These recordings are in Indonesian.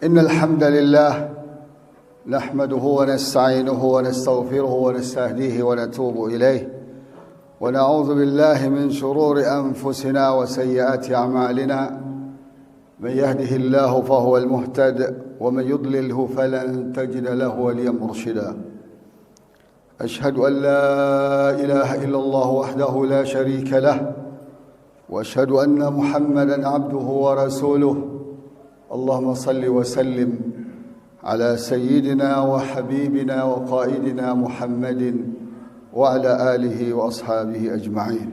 إن الحمد لله نحمده ونستعينه ونستغفره ونستهديه ونتوب إليه ونعوذ بالله من شرور أنفسنا وسيئات أعمالنا من يهده الله فهو المهتد ومن يضلله فلن تجد له وليا مرشدا أشهد أن لا إله إلا الله وحده لا شريك له وأشهد أن محمدا عبده ورسوله اللهم صل وسلم على سيدنا وحبيبنا وقائدنا محمد وعلى آله وأصحابه أجمعين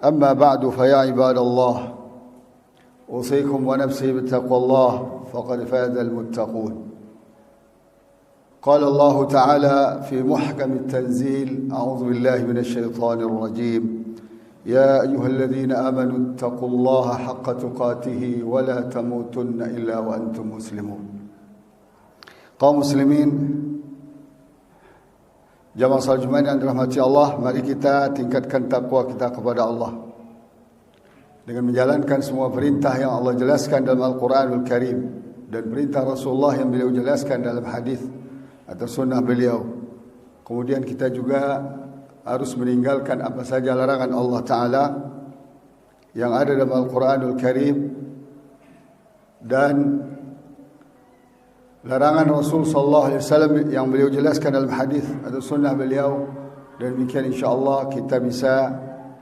أما بعد فيا عباد الله أوصيكم ونفسي بتقوى الله فقد فاز المتقون قال الله تعالى في محكم التنزيل أعوذ بالله من الشيطان الرجيم يا أيها الذين آمنوا اتقوا الله حق تقاته ولا تموتن إلا وأنتم مسلمون. Kaum muslimin, jamaah salat Jumat yang dirahmati Allah, mari kita tingkatkan takwa kita kepada Allah dengan menjalankan semua perintah yang Allah jelaskan dalam Al-Quranul Karim dan perintah Rasulullah yang beliau jelaskan dalam hadis atau sunnah beliau. Kemudian kita juga harus meninggalkan apa saja larangan Allah Ta'ala yang ada dalam Al-Quranul Karim dan larangan Rasul Sallallahu Alaihi Wasallam yang beliau jelaskan dalam hadis atau sunnah beliau. Dan demikian insyaAllah kita bisa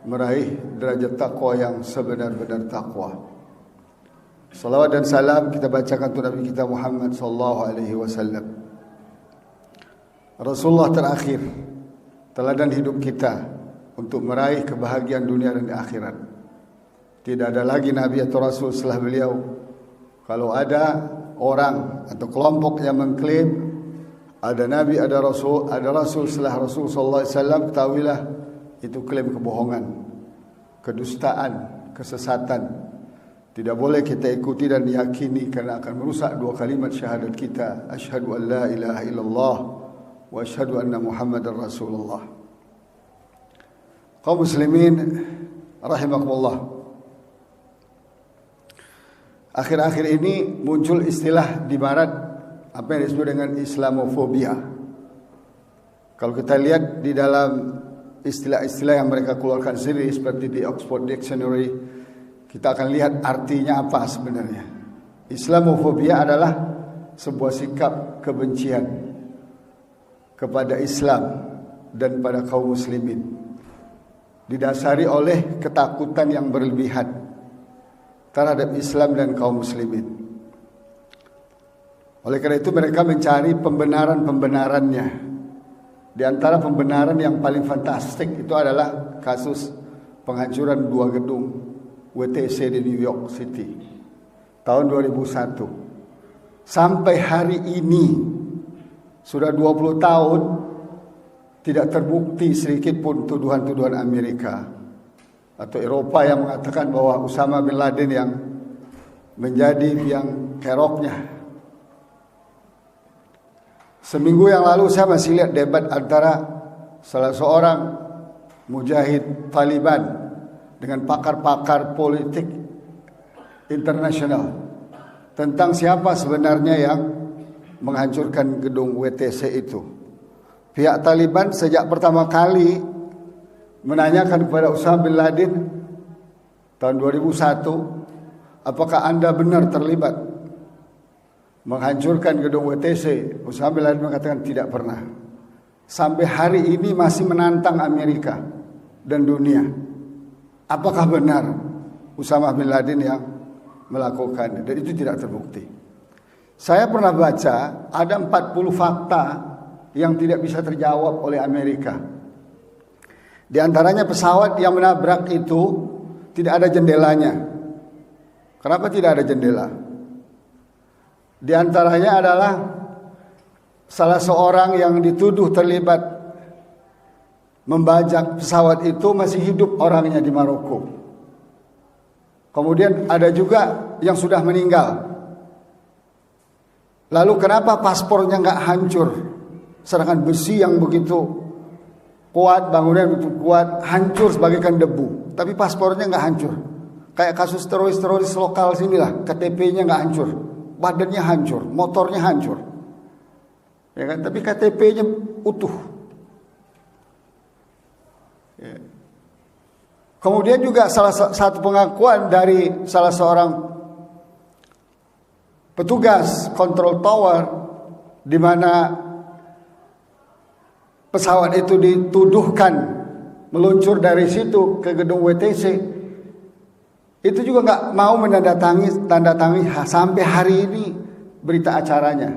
meraih derajat takwa yang sebenar-benar takwa. Salawat dan salam kita bacakan untuk Nabi kita Muhammad Sallallahu Alaihi Wasallam, Rasulullah terakhir, teladan hidup kita untuk meraih kebahagiaan dunia dan akhirat. Tidak ada lagi Nabi atau Rasul setelah beliau. Kalau ada orang atau kelompok yang mengklaim ada Nabi, ada Rasul setelah Rasul sallallahu alaihi wasallam, ketahuilah itu klaim kebohongan, kedustaan, kesesatan. Tidak boleh kita ikuti dan yakini karena akan merusak dua kalimat syahadat kita, asyhadu an la ilaha illallah wa asyhadu anna Muhammadar Rasulullah. Kaum muslimin rahimakumullah, akhir-akhir ini muncul istilah di barat apa yang disebut dengan Islamofobia. Kalau kita lihat di dalam istilah-istilah yang mereka keluarkan sendiri seperti di Oxford Dictionary, kita akan lihat artinya apa sebenarnya. Islamofobia adalah sebuah sikap kebencian kepada Islam dan pada kaum muslimin, didasari oleh ketakutan yang berlebihan terhadap Islam dan kaum muslimin. Oleh karena itu mereka mencari pembenaran-pembenarannya. Di antara pembenaran yang paling fantastik itu adalah kasus penghancuran dua gedung WTC di New York City tahun 2001. Sampai hari ini sudah 20 tahun tidak terbukti sedikit pun tuduhan-tuduhan Amerika atau Eropa yang mengatakan bahwa Usama bin Laden yang menjadi biang keroknya. Seminggu yang lalu saya masih lihat debat antara salah seorang mujahid Taliban dengan pakar-pakar politik internasional tentang siapa sebenarnya yang menghancurkan gedung WTC itu. Pihak Taliban sejak pertama kali menanyakan kepada Usama bin Laden tahun 2001, apakah anda benar terlibat menghancurkan gedung WTC? Usama bin Laden mengatakan tidak pernah. Sampai hari ini masih menantang Amerika dan dunia. Apakah benar Usama bin Laden yang melakukan? Dan itu tidak terbukti. Saya pernah baca ada 40 fakta yang tidak bisa terjawab oleh Amerika. Di antaranya pesawat yang menabrak itu tidak ada jendelanya. Kenapa tidak ada jendela? Di antaranya adalah salah seorang yang dituduh terlibat membajak pesawat itu masih hidup orangnya di Maroko. Kemudian ada juga yang sudah meninggal. Lalu kenapa paspornya nggak hancur? Sedangkan besi yang begitu kuat, bangunan begitu kuat, hancur sebagaikan debu. Tapi paspornya nggak hancur. Kayak kasus teroris lokal sinilah, KTP-nya nggak hancur. badannya hancur, motornya hancur. Ya kan? Tapi KTP-nya utuh. Ya. Kemudian juga salah satu pengakuan dari salah seorang petugas control tower di mana pesawat itu dituduhkan meluncur dari situ ke gedung WTC, itu juga nggak mau tanda tangi sampai hari ini berita acaranya.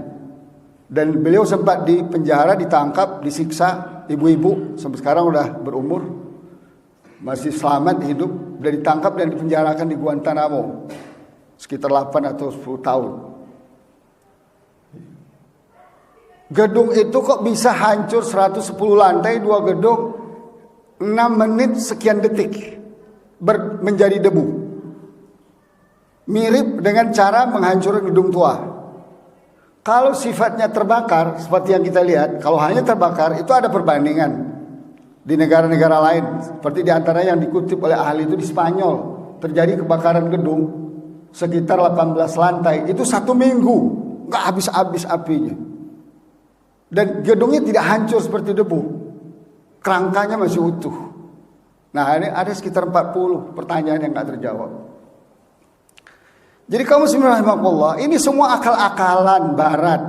Dan beliau sempat di penjara, ditangkap, disiksa, ibu-ibu sampai sekarang udah berumur, masih selamat hidup, udah ditangkap dan dipenjarakan di Guantanamo sekitar 8 atau 10 tahun. Gedung itu kok bisa hancur 110 lantai, 2 gedung, 6 menit sekian detik menjadi debu. Mirip dengan cara menghancurkan gedung tua. Kalau sifatnya terbakar, seperti yang kita lihat, kalau hanya terbakar, itu ada perbandingan di negara-negara lain. Seperti diantaranya yang dikutip oleh ahli itu di Spanyol, terjadi kebakaran gedung sekitar 18 lantai, itu 1 minggu, nggak habis-habis apinya. Dan gedungnya tidak hancur seperti debu, kerangkanya masih utuh. Nah, ini ada sekitar 40 pertanyaan yang nggak terjawab. Jadi kaum muslimin rahimakumullah, ini semua akal-akalan barat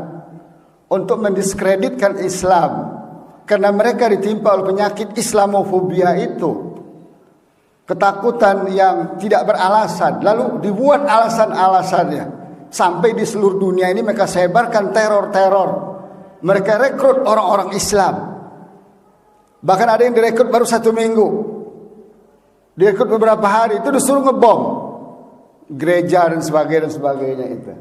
untuk mendiskreditkan Islam, karena mereka ditimpa oleh penyakit Islamofobia itu, ketakutan yang tidak beralasan, lalu dibuat alasan-alasannya. Sampai di seluruh dunia ini mereka sebarkan teror-teror, mereka rekrut orang-orang Islam. Bahkan ada yang direkrut baru 1 minggu, direkrut beberapa hari, itu disuruh ngebom gereja dan sebagainya itu.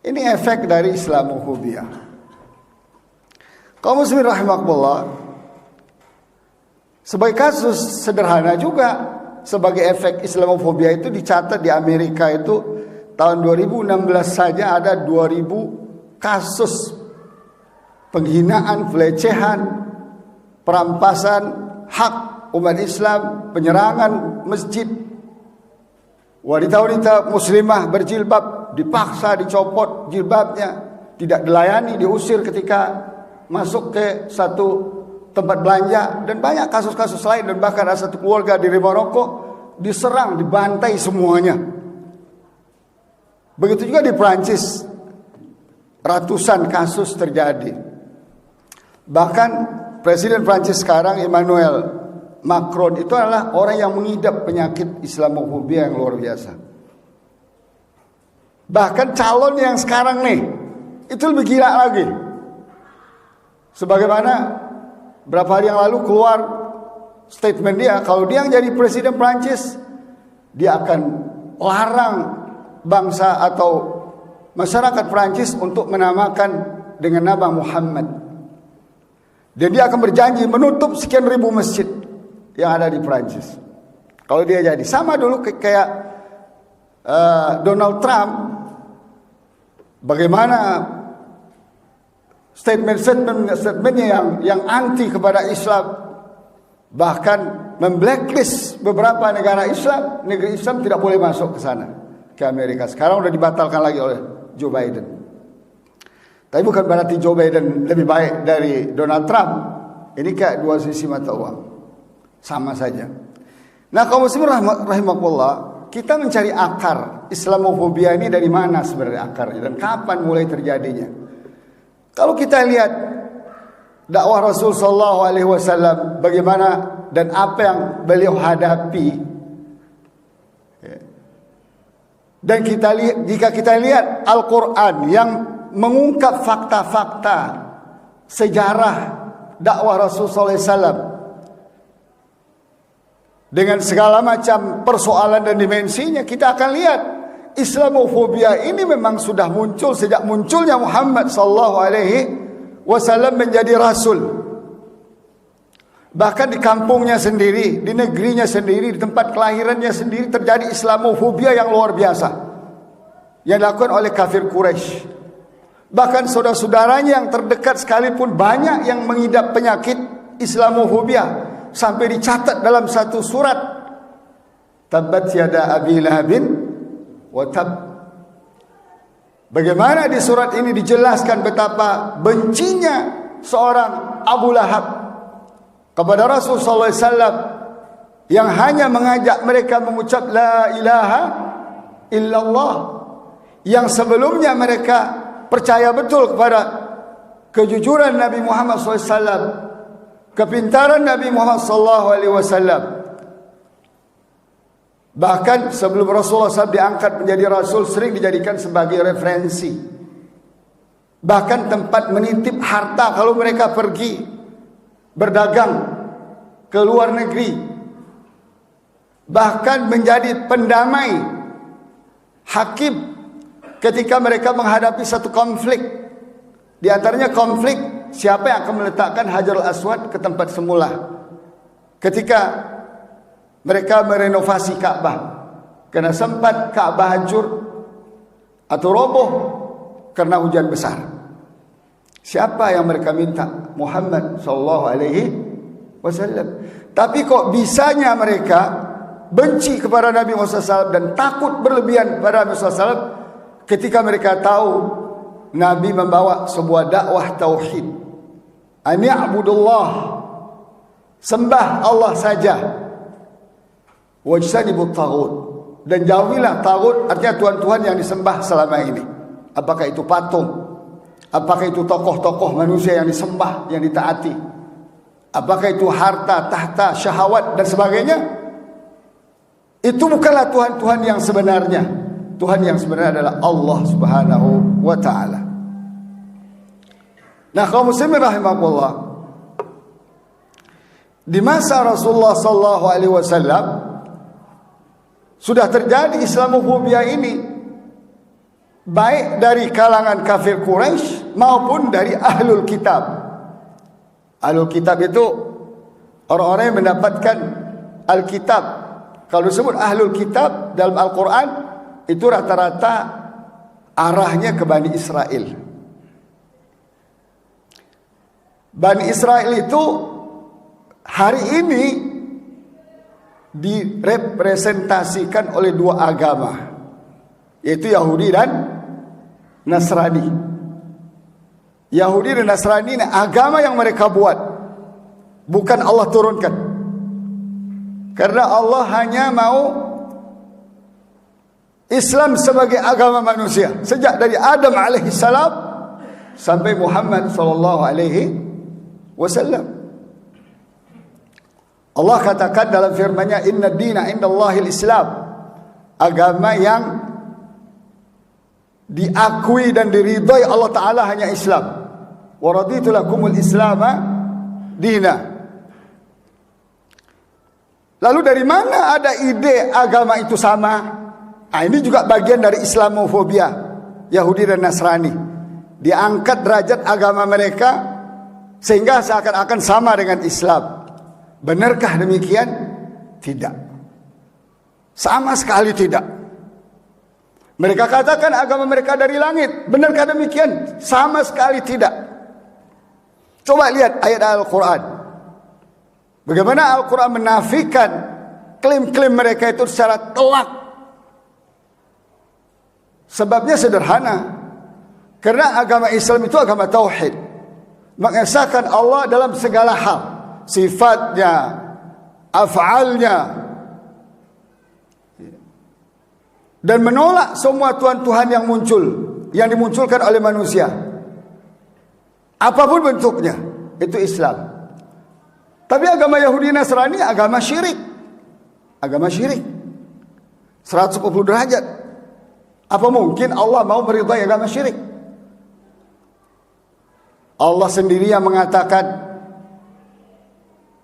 Ini efek dari Islamofobia. Kaum muslimin rahimakumullah, sebagai kasus sederhana juga, sebagai efek Islamofobia itu dicatat di Amerika itu tahun 2016 saja ada 2000 kasus penghinaan, pelecehan, perampasan hak umat Islam, penyerangan masjid. Wanita-wanita muslimah berjilbab dipaksa dicopot jilbabnya, tidak dilayani, diusir ketika masuk ke satu tempat belanja, dan banyak kasus-kasus lain. Dan bahkan ada satu keluarga di Maroko diserang, dibantai semuanya. Begitu juga di Prancis, ratusan kasus terjadi. Bahkan Presiden Prancis sekarang Emmanuel Macron itu adalah orang yang mengidap penyakit Islamofobia yang luar biasa. Bahkan calon yang sekarang nih itu lebih gila lagi. Sebagaimana berapa hari yang lalu keluar statement dia, kalau dia yang jadi Presiden Prancis, dia akan larang bangsa atau masyarakat Prancis untuk menamakan dengan nama Muhammad. Dan dia akan berjanji menutup sekian ribu masjid yang ada di Prancis kalau dia jadi. Sama dulu kayak Donald Trump, bagaimana statementnya yang anti kepada Islam, bahkan memblacklist beberapa negara Islam. Negeri Islam tidak boleh masuk ke sana, ke Amerika. Sekarang sudah dibatalkan lagi oleh Joe Biden. Tapi bukan berarti Joe Biden lebih baik dari Donald Trump. Ini kayak dua sisi mata uang, sama saja. Nah, kaum muslimin rahimakumullah, kita mencari akar Islamofobia ini dari mana sebenarnya akarnya dan kapan mulai terjadinya. Kalau kita lihat dakwah Rasul sallallahu alaihi wasallam, bagaimana dan apa yang beliau hadapi, dan jika kita lihat Al-Quran yang mengungkap fakta-fakta sejarah dakwah Rasul sallallahu alaihi wasallam dengan segala macam persoalan dan dimensinya, kita akan lihat Islamofobia ini memang sudah muncul sejak munculnya Muhammad sallallahu alaihi wasallam menjadi rasul. Bahkan di kampungnya sendiri, di negerinya sendiri, di tempat kelahirannya sendiri terjadi Islamofobia yang luar biasa yang dilakukan oleh kafir Quraisy. Bahkan saudara-saudaranya yang terdekat sekalipun banyak yang mengidap penyakit Islamofobia, sampai dicatat dalam satu surat, Tabbat yada Abi Lahabin wa tab. Bagaimana di surat ini dijelaskan betapa bencinya seorang Abu Lahab kepada Rasul sallallahu alaihi wasallam yang hanya mengajak mereka mengucap la ilaha illallah, yang sebelumnya mereka percaya betul kepada kejujuran Nabi Muhammad SAW, kepintaran Nabi Muhammad SAW. Bahkan sebelum Rasulullah SAW diangkat menjadi Rasul, sering dijadikan sebagai referensi. Bahkan tempat menitip harta kalau mereka pergi berdagang ke luar negeri. Bahkan menjadi pendamai, hakim ketika mereka menghadapi satu konflik. Di antaranya konflik siapa yang akan meletakkan Hajarul Aswad ke tempat semula ketika mereka merenovasi Ka'bah, karena sempat Ka'bah hancur atau roboh karena hujan besar. Siapa yang mereka minta? Muhammad sallallahu alaihi wasallam. Tapi kok bisanya mereka benci kepada Nabi Muhammad SAW dan takut berlebihan kepada Nabi Muhammad SAW ketika mereka tahu Nabi membawa sebuah dakwah tauhid. Ani a'budullah, sembah Allah saja. Wajtanibut taghut, dan jauhilah taghut, artinya tuhan-tuhan yang disembah selama ini. Apakah itu patung, apakah itu tokoh-tokoh manusia yang disembah, yang ditaati, apakah itu harta, tahta, syahwat dan sebagainya. Itu bukanlah Tuhan-Tuhan yang sebenarnya. Tuhan yang sebenarnya adalah Allah Subhanahu wa ta'ala. Nah, kaum muslimin rahimakumullah, di masa Rasulullah sallallahu alaihi wasallam sudah terjadi Islamofobia ini, baik dari kalangan kafir Quraisy maupun dari ahlul kitab. Ahlul kitab itu orang-orang yang mendapatkan Alkitab. Kalau disebut ahlul kitab dalam Al-Quran, itu rata-rata arahnya ke Bani Israel. Bani Israel itu hari ini direpresentasikan oleh dua agama, yaitu Yahudi dan Nasrani. Yahudi dan Nasrani ini agama yang mereka buat, bukan Allah turunkan. Karena Allah hanya mau Islam sebagai agama manusia sejak dari Adam alaihissalam sampai Muhammad sallallahu alaihi wasallam. Allah katakan dalam firman-Nya, inna dina indallahil Islam, agama yang diakui dan diridhai Allah Ta'ala hanya Islam. Wa raditu lakumul islama dina. Lalu dari mana ada ide agama itu sama? Nah, ini juga bagian dari Islamofobia Yahudi dan Nasrani. Diangkat derajat agama mereka sehingga seakan-akan sama dengan Islam. Benarkah demikian? Tidak. Sama sekali tidak. Mereka katakan agama mereka dari langit. Benarkah demikian? Sama sekali tidak. Coba lihat ayat Al-Quran. Bagaimana Al-Quran menafikan klaim-klaim mereka itu secara telak. Sebabnya sederhana. Karena agama Islam itu agama tauhid. Mengesahkan Allah dalam segala hal. Sifatnya, af'alnya, dan menolak semua Tuhan-Tuhan yang muncul, yang dimunculkan oleh manusia, apapun bentuknya. Itu Islam. Tapi agama Yahudi Nasrani agama syirik. Agama syirik 110 derajat. Apa mungkin Allah mau meridai agama syirik? Allah sendiri yang mengatakan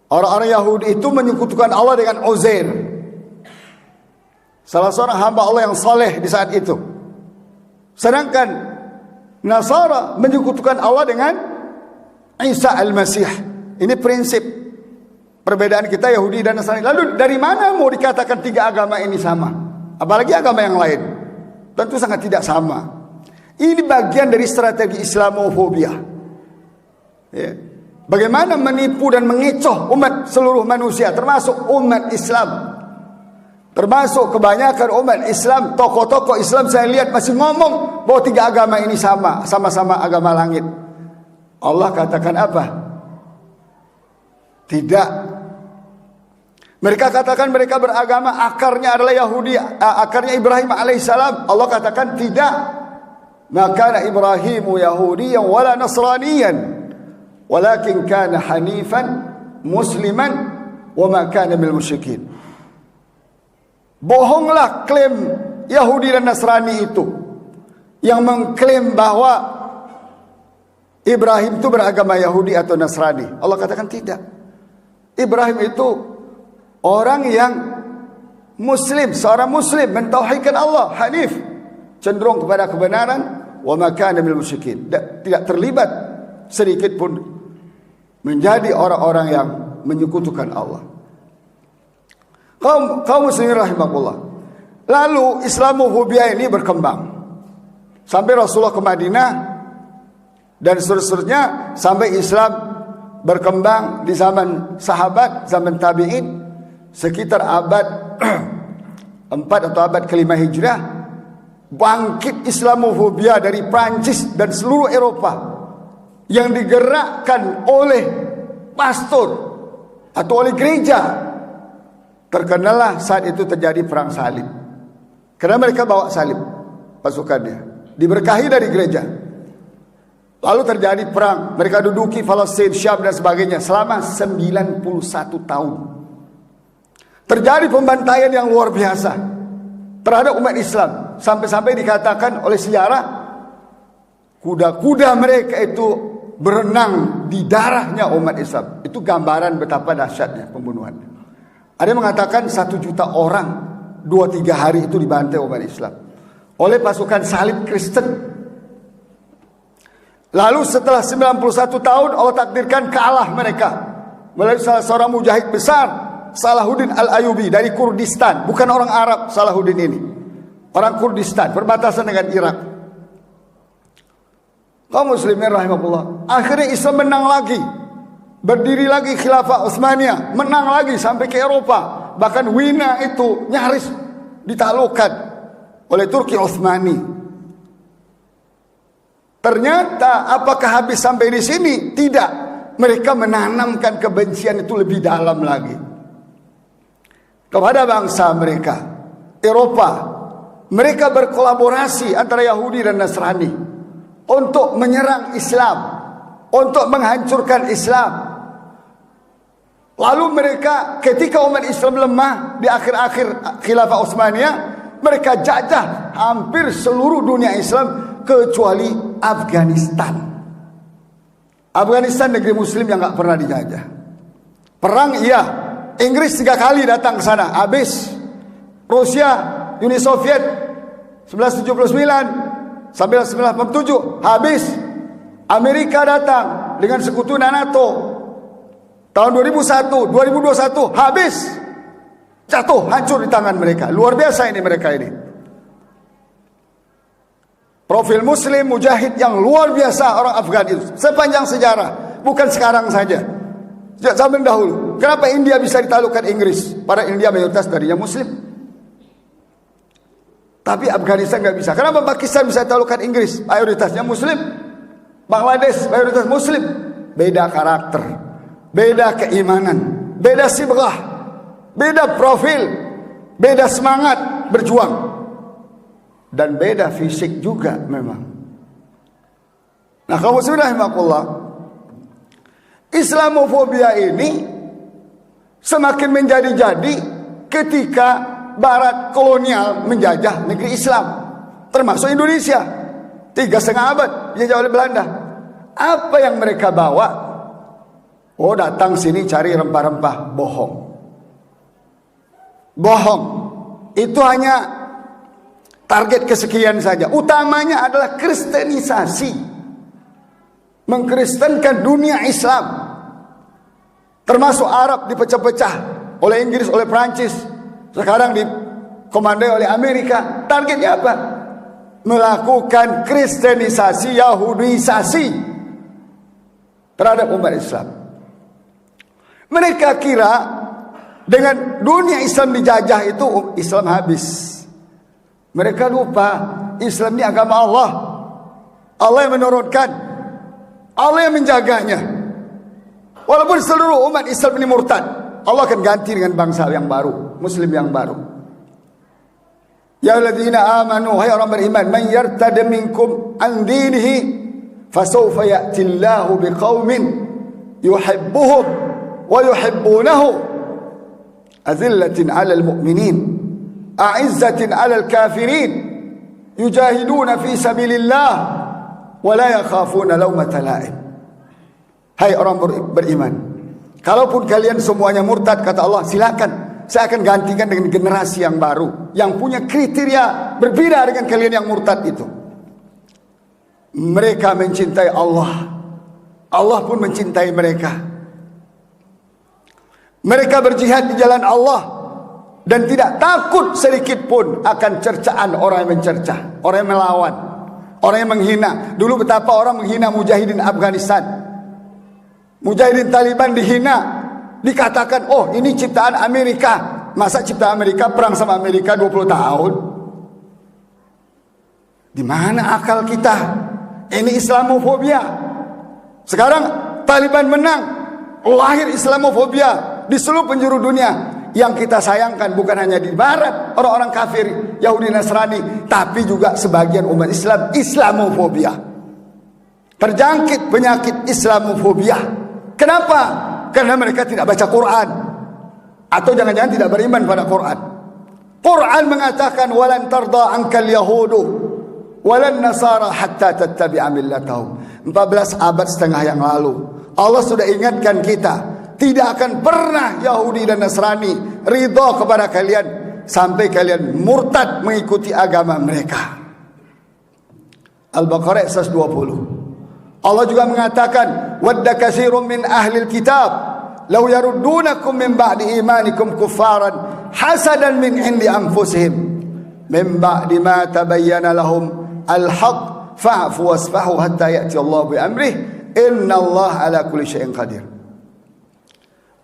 orang-orang Yahudi itu menyekutukan Allah dengan Uzair, salah seorang hamba Allah yang saleh di saat itu. Sedangkan Nasara menyekutukan Allah dengan Isa al-Masih. Ini prinsip perbedaan kita Yahudi dan Nasrani. Lalu dari mana mau dikatakan tiga agama ini sama? Apalagi agama yang lain. Tentu sangat tidak sama. Ini bagian dari strategi Islamofobia. Ya. Bagaimana menipu dan mengecoh umat seluruh manusia, termasuk umat Islam. Termasuk kebanyakan umat Islam, tokoh-tokoh Islam saya lihat masih ngomong bahwa 3 agama ini sama-sama agama langit. Allah katakan apa? Tidak. Mereka katakan mereka beragama akarnya adalah Yahudi, akarnya Ibrahim alaihissalam. Allah katakan tidak. Maka Ibrahimu Yahudiyan wala Nasraniyan, walakin kana hanifan musliman wa ma kana minal musyrikin. Bohonglah klaim Yahudi dan Nasrani itu yang mengklaim bahwa Ibrahim itu beragama Yahudi atau Nasrani. Allah katakan tidak. Ibrahim itu orang yang muslim, seorang muslim, mentauhidkan Allah, hanif, cenderung kepada kebenaran, wa ma kana minal musyrikin, tidak terlibat sedikit pun menjadi orang-orang yang menyekutukan Allah. Kaum muslimin rahimakumullah. Lalu Islamophobia ini berkembang sampai Rasulullah ke Madinah dan seterusnya, sampai Islam berkembang di zaman sahabat, zaman tabi'in, sekitar abad 4 atau abad ke-5 Hijrah. Bangkit Islamophobia dari Prancis dan seluruh Eropa yang digerakkan oleh pastor atau oleh gereja. Terkenalah saat itu terjadi perang salib, karena mereka bawa salib pasukannya, diberkahi dari gereja. Lalu terjadi perang, mereka duduki Palestina, Syam dan sebagainya selama 91 tahun. Terjadi pembantaian yang luar biasa terhadap umat Islam, sampai-sampai dikatakan oleh sejarah kuda-kuda mereka itu berenang di darahnya umat Islam. Itu gambaran betapa dahsyatnya pembunuhan. Ada yang mengatakan 1 juta orang 2-3 hari itu dibantai umat Islam oleh pasukan salib Kristen. Lalu setelah 91 tahun Allah takdirkan kalah mereka melalui salah seorang mujahid besar, Salahuddin Al-Ayyubi dari Kurdistan. Bukan orang Arab Salahuddin ini, orang Kurdistan, perbatasan dengan Irak. Kaum muslimin rahimahullah, akhirnya Islam menang lagi, berdiri lagi Khilafah Utsmaniyah, menang lagi sampai ke Eropa. Bahkan Wina itu nyaris ditaklukkan oleh Turki Utsmani. Ternyata apakah habis sampai di sini? Tidak. Mereka menanamkan kebencian itu lebih dalam lagi kepada bangsa mereka, Eropa. Mereka berkolaborasi antara Yahudi dan Nasrani untuk menyerang Islam, untuk menghancurkan Islam. Lalu mereka ketika umat Islam lemah di akhir-akhir Khilafah Utsmaniyah, mereka jajah hampir seluruh dunia Islam kecuali Afghanistan. Afghanistan negeri muslim yang gak pernah dijajah. Perang iya, Inggris 3 kali datang ke sana, habis. Rusia, Uni Soviet 1979 sampai 1987 habis. Amerika datang dengan sekutu NATO tahun 2001, 2021 habis. Jatuh, hancur di tangan mereka. Luar biasa ini mereka ini. Profil muslim mujahid yang luar biasa orang Afgan itu sepanjang sejarah, bukan sekarang saja, sejak zaman dahulu. Kenapa India bisa ditaklukkan Inggris? Padahal India mayoritas darinya muslim. Tapi Afghanistan nggak bisa. Kenapa Pakistan bisa ditaklukkan Inggris? Mayoritasnya muslim. Bangladesh mayoritas muslim. Beda karakter, beda keimanan, beda sibghah, beda profil, beda semangat berjuang. Dan beda fisik juga memang. Nah, kaum muslimin rahimakumullah, Islamophobia ini semakin menjadi-jadi ketika Barat kolonial menjajah negeri Islam, termasuk Indonesia. 3,5 abad dijajah oleh Belanda. Apa yang mereka bawa? Oh, datang sini cari rempah-rempah. Bohong. Bohong. Itu hanya target kesekian saja. Utamanya adalah kristenisasi, mengkristenkan dunia Islam, termasuk Arab dipecah-pecah oleh Inggris, oleh Prancis, sekarang dikomandoi oleh Amerika. Targetnya apa? Melakukan kristenisasi, Yahudisasi terhadap umat Islam. Mereka kira Dengan dunia Islam dijajah itu Islam habis. Mereka lupa Islam ini agama Allah. Allah yang menurunkan, Allah yang menjaganya. Walaupun seluruh umat Islam ini murtad, Allah akan ganti dengan bangsa yang baru, Muslim yang baru. Ya alladzina amanu, hai orang beriman, man yartad minkum an dinihi fasawfa ya'ti Allahu biqaumin yuhibbuhum wa yuhibbunahu azillatin 'alal mu'minin a'izzatin 'alal kafirin yujahiduna fi sabilillah wa la yakhafuna lawmata la'im. Hai orang beriman, kalaupun kalian semuanya murtad, kata Allah, silakan, saya akan gantikan dengan generasi yang baru, yang punya kriteria berbeda dengan kalian yang murtad itu. Mereka mencintai Allah, Allah pun mencintai mereka. Mereka berjihad di jalan Allah dan tidak takut sedikit pun akan cercaan orang yang mencerca, orang yang melawan, orang yang menghina. Dulu betapa orang menghina mujahidin Afghanistan, mujahidin Taliban dihina, dikatakan, oh ini ciptaan Amerika. Masa ciptaan Amerika, perang sama Amerika 20 tahun? Di mana akal kita? Ini Islamofobia. Sekarang Taliban menang, lahir Islamofobia di seluruh penjuru dunia. Yang kita sayangkan bukan hanya di barat, orang-orang kafir Yahudi Nasrani, tapi juga sebagian umat Islam Islamofobia. Terjangkit penyakit Islamofobia. Kenapa? Karena mereka tidak baca Quran, atau jangan-jangan tidak beriman pada Quran. Quran mengatakan walan tarda ankal yahudu walan nasara hatta tattabi'a millatahum. 14 abad setengah yang lalu Allah sudah ingatkan kita, tidak akan pernah Yahudi dan Nasrani ridha kepada kalian sampai kalian murtad mengikuti agama mereka. Al-Baqarah 120. Allah juga mengatakan wadda katsirun min ahlil kitab law yaruddunakum min ba'di imanikum kuffaran hasadan min indi anfusihim min ba'di ma tabayyana lahum al-haq fa'fu wasfahu hatta ya'ti Allah bi amrih innallaha ala kulli syai'in qadir.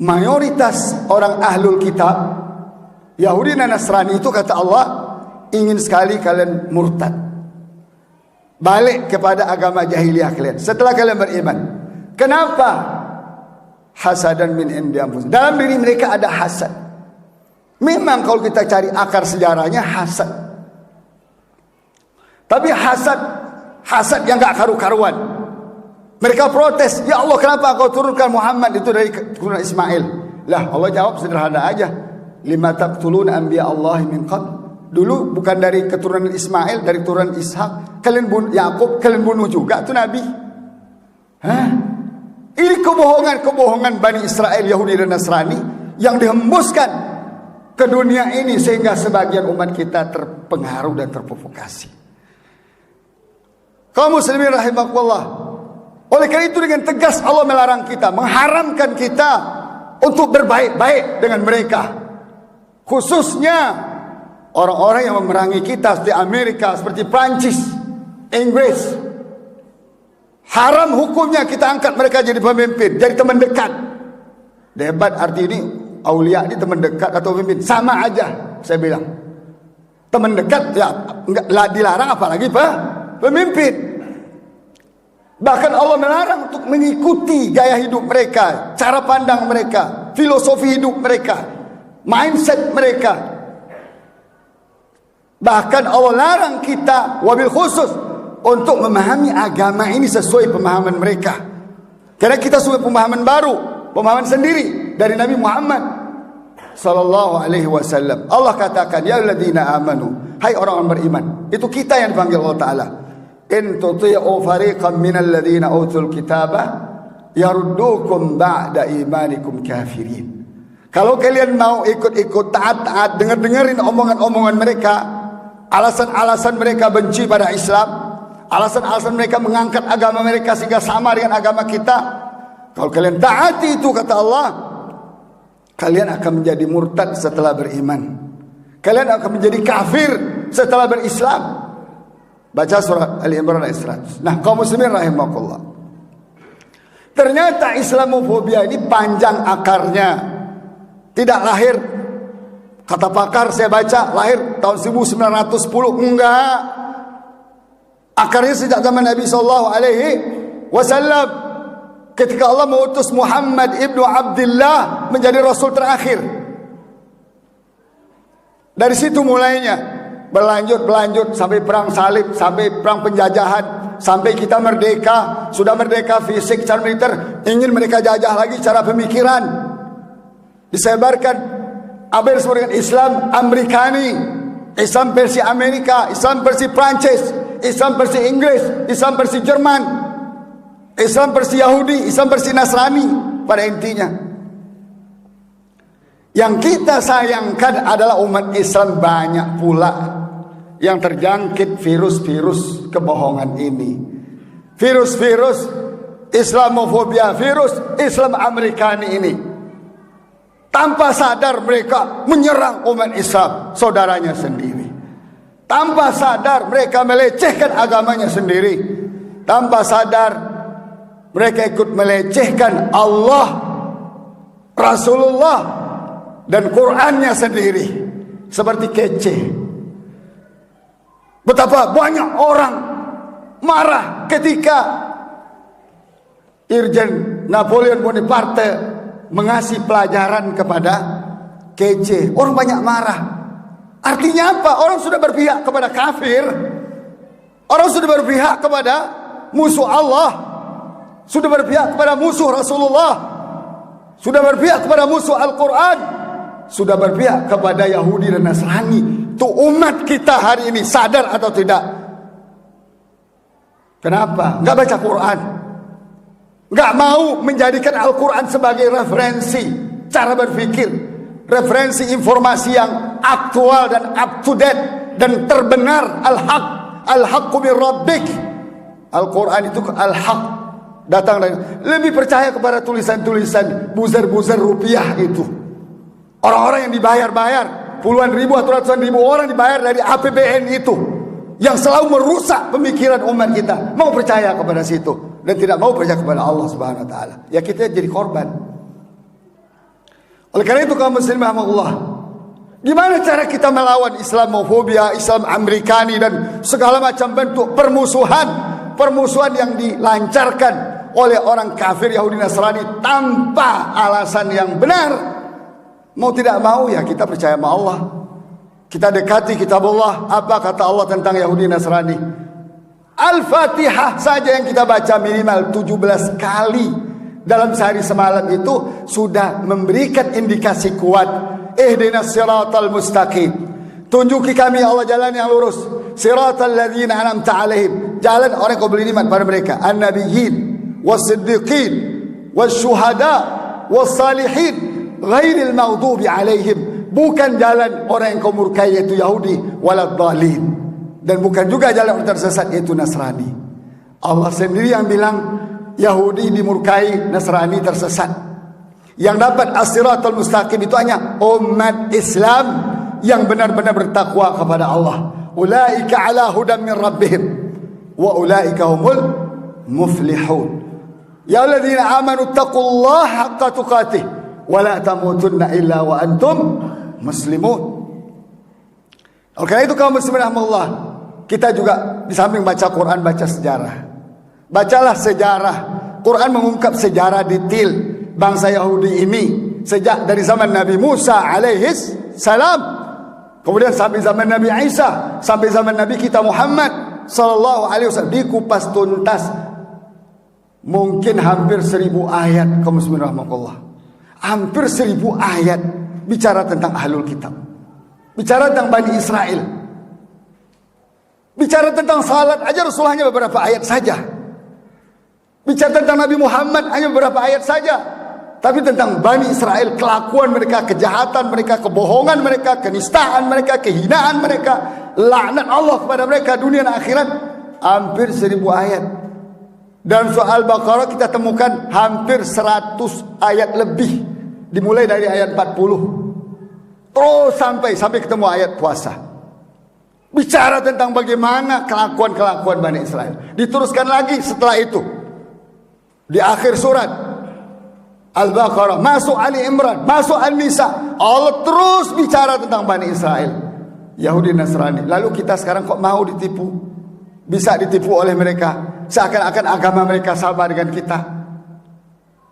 Mayoritas orang ahlul kitab Yahudi dan Nasrani itu, kata Allah, ingin sekali kalian murtad, balik kepada agama jahiliyah kalian setelah kalian beriman. Kenapa? Hasadan min indi anfusihim. Dalam diri mereka ada hasad. Memang kalau kita cari akar sejarahnya hasad, tapi hasad yang gak karu-karuan. Mereka protes, ya Allah, kenapa kau turunkan Muhammad itu dari keturunan Ismail? Lah Allah jawab sederhana aja, lima taqtuluna anbiya Allah min qabl. Dulu bukan dari keturunan Ismail, dari keturunan Ishak. Kalian bunuh Yakub, kalian bunuh juga tuh Nabi. Hah? Ini kebohongan Bani Israel, Yahudi dan Nasrani yang dihembuskan ke dunia ini sehingga sebagian umat kita terpengaruh dan terprovokasi. Kaum muslimin rahimakumullah. Oleh karena itu dengan tegas Allah melarang kita, mengharamkan kita untuk berbaik-baik dengan mereka. Khususnya orang-orang yang memerangi kita seperti Amerika, seperti Prancis, Inggris. Haram hukumnya kita angkat mereka jadi pemimpin, jadi teman dekat. Debat arti ini aulia ini teman dekat atau pemimpin, sama aja saya bilang. Teman dekat ya enggak dilarang, apalagi pemimpin. Bahkan Allah melarang untuk mengikuti gaya hidup mereka, cara pandang mereka, filosofi hidup mereka, mindset mereka. Bahkan Allah larang kita wabil khusus untuk memahami agama ini sesuai pemahaman mereka. Karena kita sudah pemahaman baru, pemahaman sendiri dari Nabi Muhammad sallallahu alaihi wasallam. Allah katakan, ya alladzina amanu, hai orang-orang beriman. Itu kita yang dipanggil Allah Ta'ala. In tuti'u fariqan minal ladzina utul kitaba yaruddukum ba'da imanikum kafirin. Kalau kalian mau ikut-ikut, taat-taat, dengerin omongan-omongan mereka, alasan-alasan mereka benci pada Islam, alasan-alasan mereka mengangkat agama mereka sehingga sama dengan agama kita, kalau kalian taati itu, kata Allah, kalian akan menjadi murtad setelah beriman. Kalian akan menjadi kafir setelah berislam. Baca surat Ali Imran ayat 100. Nah, kaum muslimin rahimakumullah. Ternyata Islamofobia ini panjang akarnya. Tidak lahir, kata pakar saya baca, lahir tahun 1910. Enggak. Akarnya sejak zaman Nabi SAW, ketika Allah mengutus Muhammad ibnu Abdullah menjadi Rasul terakhir. Dari situ mulainya, berlanjut sampai perang salib, sampai perang penjajahan, sampai kita merdeka. Sudah merdeka fisik secara militer, ingin mereka jajah lagi secara pemikiran. Disebarkan apa yang disebut dengan Islam Amerikani, Islam versi Amerika, Islam versi Prancis, Islam versi Inggris, Islam versi Jerman, Islam versi Yahudi, Islam versi Nasrani. Pada intinya, yang kita sayangkan adalah umat Islam banyak pula yang terjangkit virus-virus kebohongan ini. Virus-virus Islamofobia, virus Islam Amerikani ini. Tanpa sadar mereka menyerang umat Islam, saudaranya sendiri. Tanpa sadar mereka melecehkan agamanya sendiri. Tanpa sadar mereka ikut melecehkan Allah, Rasulullah, dan Qur'annya sendiri. Seperti kece. Betapa banyak orang marah ketika Irjen Napoleon Bonaparte mengasih pelajaran kepada kece. Orang banyak marah. Artinya apa? Orang sudah berpihak kepada kafir. Orang sudah berpihak kepada musuh Allah. Sudah berpihak kepada musuh Rasulullah. Sudah berpihak kepada musuh Al-Quran. Sudah berpihak kepada Yahudi dan Nasrani. Itu umat kita hari ini, sadar atau tidak? Kenapa? Enggak baca Quran, enggak mau menjadikan Al-Quran sebagai referensi cara berpikir, referensi informasi yang aktual dan up to date dan terbenar. Al-haq, al-haqqu min rabbik. Al-Quran itu al-haq, datang dari, lebih percaya kepada tulisan-tulisan buzzer-buzzer rupiah itu. Orang-orang yang dibayar-bayar puluhan ribu atau ratusan ribu orang dibayar dari APBN itu, yang selalu merusak pemikiran umat kita. Mau percaya kepada situ dan tidak mau percaya kepada Allah Subhanahu wa taala. Ya kita jadi korban. Oleh karena itu kaum muslimin rahimahullah, gimana cara kita melawan Islamofobia, Islam Amerikani dan segala macam bentuk permusuhan yang dilancarkan oleh orang kafir Yahudi Nasrani tanpa alasan yang benar. Mau tidak mau ya kita percaya sama Allah. Kita dekati kitab Allah. Apa kata Allah tentang Yahudi Nasrani? Al-Fatihah saja yang kita baca minimal 17 kali dalam sehari semalam itu sudah memberikan indikasi kuat. Ihdinas siratal mustaqim. Tunjuki kami Allah jalan yang lurus. Siratal ladzina an'amta alaihim. Jalan orang yang kau beri nikmat pada mereka. An-nabiyyin was-siddiqin was-syuhada was-salihin. Ghairil maghdubi alaihim. Bukan jalan orang yang kau murkai yaitu Yahudi, waladhdallin, dan bukan juga jalan orang tersesat yaitu Nasrani. Allah sendiri yang bilang Yahudi dimurkai, Nasrani tersesat. Yang dapat as-siratal mustaqim itu hanya umat Islam yang benar-benar bertakwa kepada Allah. Ulaika ala hudan min rabbihim wa ulaika humul muflihun. Ya alladzina amanu taqullaha haqqa tuqatih wala tamutunna illa wa antum muslimun. Oleh karena itu kaum muslimin rahimahullah, kita juga di samping baca Quran, baca sejarah. Bacalah sejarah. Quran mengungkap sejarah detail bangsa Yahudi ini sejak dari zaman Nabi Musa alaihis salam, kemudian sampai zaman Nabi Isa, sampai zaman Nabi kita Muhammad sallallahu alaihi wasallam, dikupas tuntas. Mungkin hampir 1000 ayat kaum muslimin rahimahullah. Hampir 1000 ayat bicara tentang ahlul kitab, bicara tentang Bani Israel, bicara tentang salat aja Rasulullah hanya beberapa ayat saja, bicara tentang Nabi Muhammad hanya beberapa ayat saja. Tapi tentang Bani Israel, kelakuan mereka, kejahatan mereka, kebohongan mereka, kenistaan mereka, kehinaan mereka, laknat Allah kepada mereka dunia dan akhirat, hampir 1000 ayat. Dan soal Baqarah kita temukan hampir 100 ayat lebih. Dimulai dari ayat 40 terus sampai ketemu ayat puasa. Bicara tentang bagaimana kelakuan-kelakuan Bani Israel. Diteruskan lagi setelah itu di akhir surat Al-Baqarah, masuk Ali Imran, masuk An-Nisa. Allah terus bicara tentang Bani Israel, Yahudi Nasrani. Lalu kita sekarang kok mau ditipu? Bisa ditipu oleh mereka, seakan-akan agama mereka sama dengan kita.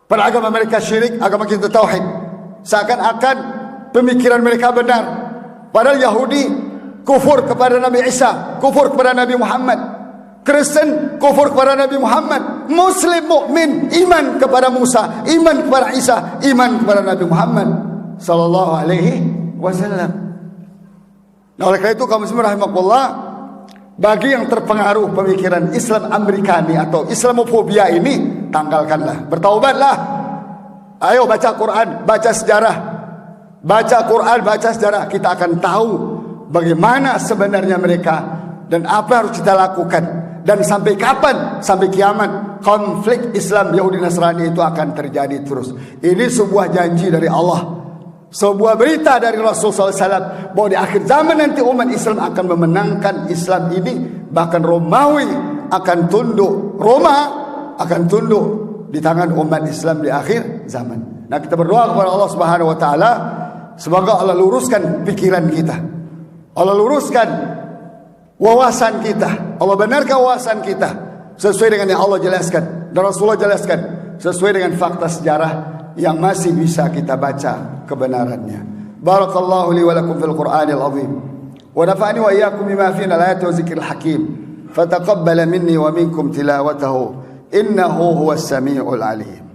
Pada agama mereka syirik, agama kita tauhid. Seakan-akan pemikiran mereka benar. Padahal Yahudi kufur kepada Nabi Isa, kufur kepada Nabi Muhammad. Kristen kufur kepada Nabi Muhammad. Muslim mukmin iman kepada Musa, iman kepada Isa, iman kepada Nabi Muhammad sallallahu alaihi wasallam. Nah, oleh karena itu kaum muslimin rahimakumullah, bagi yang terpengaruh pemikiran Islam Amerikani atau Islamofobia ini, tanggalkanlah, bertaubatlah. Ayo baca Quran, baca sejarah. Baca Quran, baca sejarah, kita akan tahu bagaimana sebenarnya mereka dan apa harus kita lakukan. Dan sampai kapan? Sampai kiamat konflik Islam Yahudi Nasrani itu akan terjadi terus. Ini sebuah janji dari Allah, sebuah berita dari Rasulullah SAW, bahwa di akhir zaman nanti umat Islam akan memenangkan Islam ini. Bahkan Romawi akan tunduk, Roma akan tunduk di tangan umat Islam di akhir zaman. Nah, kita berdoa kepada Allah Subhanahu wa taala, semoga Allah luruskan pikiran kita, Allah luruskan wawasan kita, Allah benarkan wawasan kita sesuai dengan yang Allah jelaskan dan Rasulullah jelaskan, sesuai dengan fakta sejarah yang masih bisa kita baca kebenarannya. Barakallahu li wa lakum fil Qur'anil azim wa nafa'ani wa iyyakum bima fihi min al-ayati wa dzikril hakim. Fataqabbal minni wa minkum tilawatahu innahu huwas samiul alim.